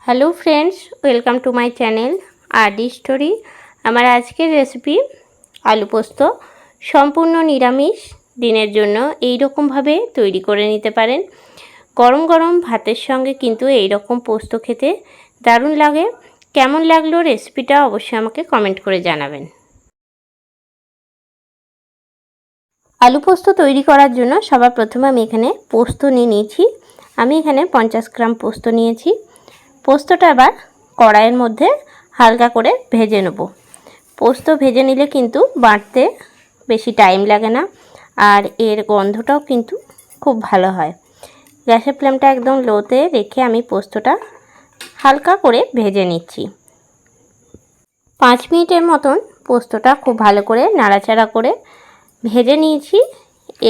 Hello friends, welcome to my channel RD story. আমার আজকের recipe আলু পোস্ত। সম্পূর্ণ নিরামিষ দিনের জন্য এই রকম ভাবে তৈরি করে নিতে পারেন। গরম গরম ভাতের সঙ্গে কিন্তু এই রকম পোস্ত খেতে দারুণ লাগে। কেমন লাগলো রেসিপিটা অবশ্যই আমাকে কমেন্ট করে জানাবেন। আলু পোস্ত তৈরি করার জন্য সবার প্রথমে আমি এখানে পোস্ত নিয়ে নিয়েছি। আমি এখানে 50 গ্রাম পোস্ত নিয়েছি। পোস্তটা এবার কড়াইয়ের মধ্যে হালকা করে ভেজে নেব। পোস্ত ভেজে নিলে কিন্তু বাটতে বেশি টাইম লাগে না, আর এর গন্ধটাও কিন্তু খুব ভালো হয়। গ্যাসের ফ্লেমটা একদম লোতে রেখে আমি পোস্তটা হালকা করে ভেজে নিচ্ছি। 5 মিনিটের মতন পোস্তটা খুব ভালো করে নাড়াচাড়া করে ভেজে নিয়েছি।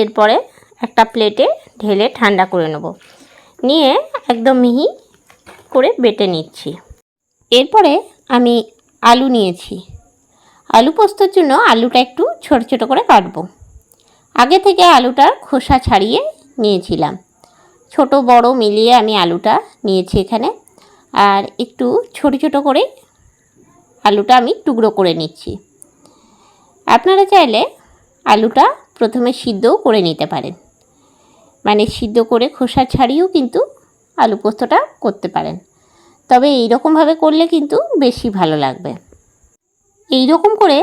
এরপরে একটা প্লেটে ঢেলে ঠান্ডা করে নেব, নিয়ে একদম মিহি করে বেটে নিচ্ছি। এরপরে আমি আলু নিয়েছি। আলু পোস্তর জন্য আলুটা একটু ছোট ছোট করে কাটবো। আগে থেকে আলুটার খোসা ছাড়িয়ে নিয়েছিলাম। ছোট বড় মিলিয়ে আমি আলুটা নিয়েছি এখানে, আর একটু ছোট ছোট করে আলুটা আমি টুকরো করে নিচ্ছি। আপনারা চাইলে আলুটা প্রথমে সিদ্ধও করে নিতে পারেন, মানে সিদ্ধ করে খোসা ছাড়িয়েও কিন্তু আলু পোস্তটা করতে পারেন। তবে এই রকমভাবে করলে কিন্তু বেশি ভালো লাগবে। এই রকম করে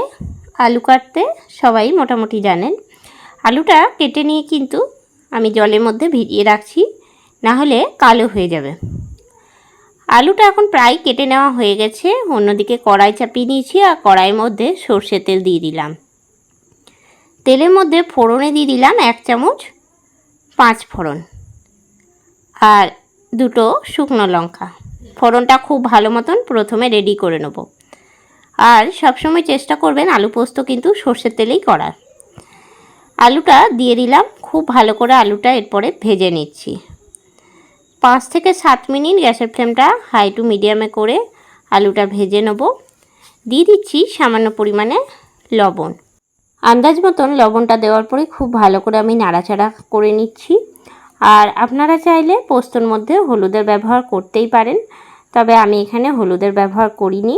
আলু কাটতে সবাই মোটামুটি জানেন। আলুটা কেটে নিয়ে কিন্তু আমি জলের মধ্যে ভিজিয়ে রাখছি, না হলে কালো হয়ে যাবে। আলুটা এখন প্রায় কেটে নেওয়া হয়ে গেছে। অন্যদিকে কড়াই চাপিয়ে নিয়েছি, আর কড়াইয়ের মধ্যে সর্ষের তেল দিয়ে দিলাম। তেলের মধ্যে ফোড়নে দিয়ে দিলাম 1 চামচ 5 ফোড়ন আর 2টো শুকনো লঙ্কা। ফোড়নটা খুব ভালো মতন প্রথমে রেডি করে নেব। আর সবসময় চেষ্টা করবেন আলু পোস্ত কিন্তু সর্ষের তেলেই করার। আলুটা দিয়ে দিলাম, খুব ভালো করে আলুটা এরপরে ভেজে নিচ্ছি। 5 থেকে 7 মিনিট গ্যাসের ফ্লেমটা হাই টু মিডিয়ামে করে আলুটা ভেজে নেব। দিয়ে দিচ্ছি সামান্য পরিমাণে লবণ। আন্দাজ মতন লবণটা দেওয়ার পরে খুব ভালো করে আমি নাড়াচাড়া করে নিচ্ছি। আর আপনারা চাইলে পোস্তর মধ্যে হলুদের ব্যবহার করতেই পারেন, তবে আমি এখানে হলুদের ব্যবহার করিনি।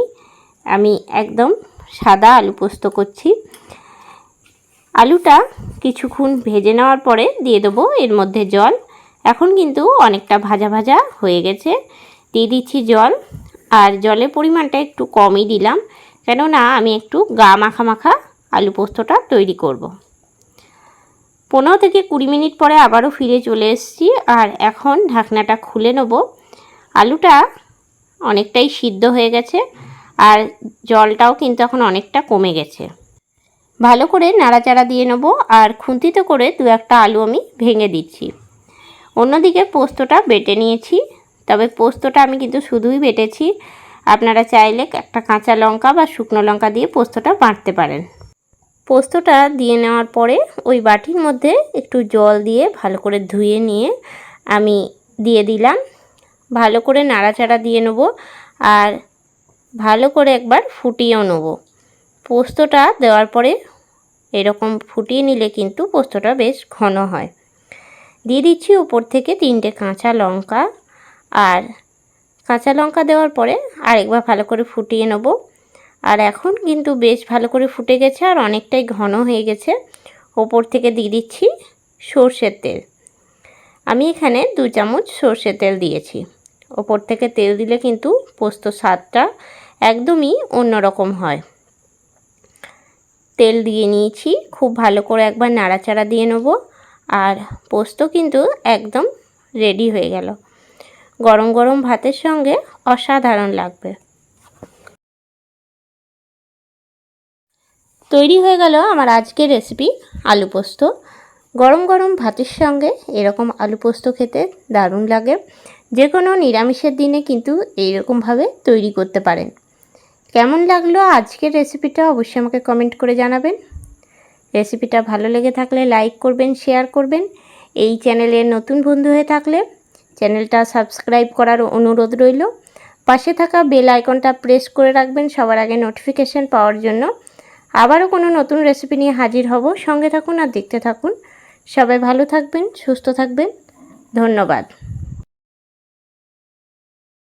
আমি একদম সাদা আলু পোস্ত করছি। আলুটা কিছুক্ষণ ভেজে নেওয়ার পরে দিয়ে দেবো এর মধ্যে জল। এখন কিন্তু অনেকটা ভাজা ভাজা হয়ে গেছে। দিয়ে দিচ্ছি জল, আর জলের পরিমাণটা একটু কমই দিলাম, কেননা আমি একটু গা মাখা মাখা আলু পোস্তটা তৈরি করব। 15 থেকে 20 মিনিট পরে আবারও ফিরে চলে এসেছি, আর এখন ঢাকনাটা খুলে নেব। আলুটা অনেকটাই সিদ্ধ হয়ে গেছে, আর জলটাও কিন্তু এখন অনেকটা কমে গেছে। ভালো করে নাড়াচাড়া দিয়ে নেব, আর খুন্তিতে করে 2-1টা আলু আমি ভেঙে দিচ্ছি। অন্যদিকে পোস্তটা বেটে নিয়েছি, তবে পোস্তটা আমি কিন্তু শুধুই বেটেছি। আপনারা চাইলে একটা কাঁচা লঙ্কা বা শুকনো লঙ্কা দিয়ে পোস্তটা বাটতে পারেন। পোস্তটা দিয়ে নেওয়ার পরে ওই বাটির মধ্যে একটু জল দিয়ে ভালো করে ধুয়ে নিয়ে আমি দিয়ে দিলাম। ভালো করে নাড়াচাড়া দিয়ে নেব, আর ভালো করে একবার ফুটিয়েও নেব। পোস্তটা দেওয়ার পরে এরকম ফুটিয়ে নিলে কিন্তু পোস্তটা বেশ ঘন হয়। দিয়ে দিচ্ছি উপর থেকে 3টে কাঁচা লঙ্কা, আর কাঁচা লঙ্কা দেওয়ার পরে আরেকবার ভালো করে ফুটিয়ে নেব। আর এখন কিন্তু বেশ ভালো করে ফুটে গেছে, আর অনেকটাই ঘন হয়ে গেছে। ওপর থেকে দিয়ে দিচ্ছি সর্ষের তেল। আমি এখানে 2 চামচ সর্ষের তেল দিয়েছি। ওপর থেকে তেল দিলে কিন্তু পোস্ত স্বাদটা একদমই অন্যরকম হয়। তেল দিয়ে নিয়েছি, খুব ভালো করে একবার নাড়াচাড়া দিয়ে নেব, আর পোস্ত কিন্তু একদম রেডি হয়ে গেল। গরম গরম ভাতের সঙ্গে অসাধারণ লাগবে। তৈরি হয়ে গেল আমার আজকের রেসিপি আলু পোস্ত। গরম গরম ভাতের সঙ্গে এরকম আলু পোস্ত খেতে দারুণ লাগে। যে কোনো নিরামিষের দিনে কিন্তু এইরকমভাবে তৈরি করতে পারেন। কেমন লাগলো আজকের রেসিপিটা অবশ্যই আমাকে কমেন্ট করে জানাবেন। রেসিপিটা ভালো লেগে থাকলে লাইক করবেন, শেয়ার করবেন। এই চ্যানেলের নতুন বন্ধু হয়ে থাকলে চ্যানেলটা সাবস্ক্রাইব করার অনুরোধ রইল। পাশে থাকা বেল আইকনটা প্রেস করে রাখবেন সবার আগে নোটিফিকেশান পাওয়ার জন্য। আবারও কোনো নতুন রেসিপি নিয়ে হাজির হব। সঙ্গে থাকুন আর দেখতে থাকুন। সবাই ভালো থাকবেন, সুস্থ থাকবেন। ধন্যবাদ।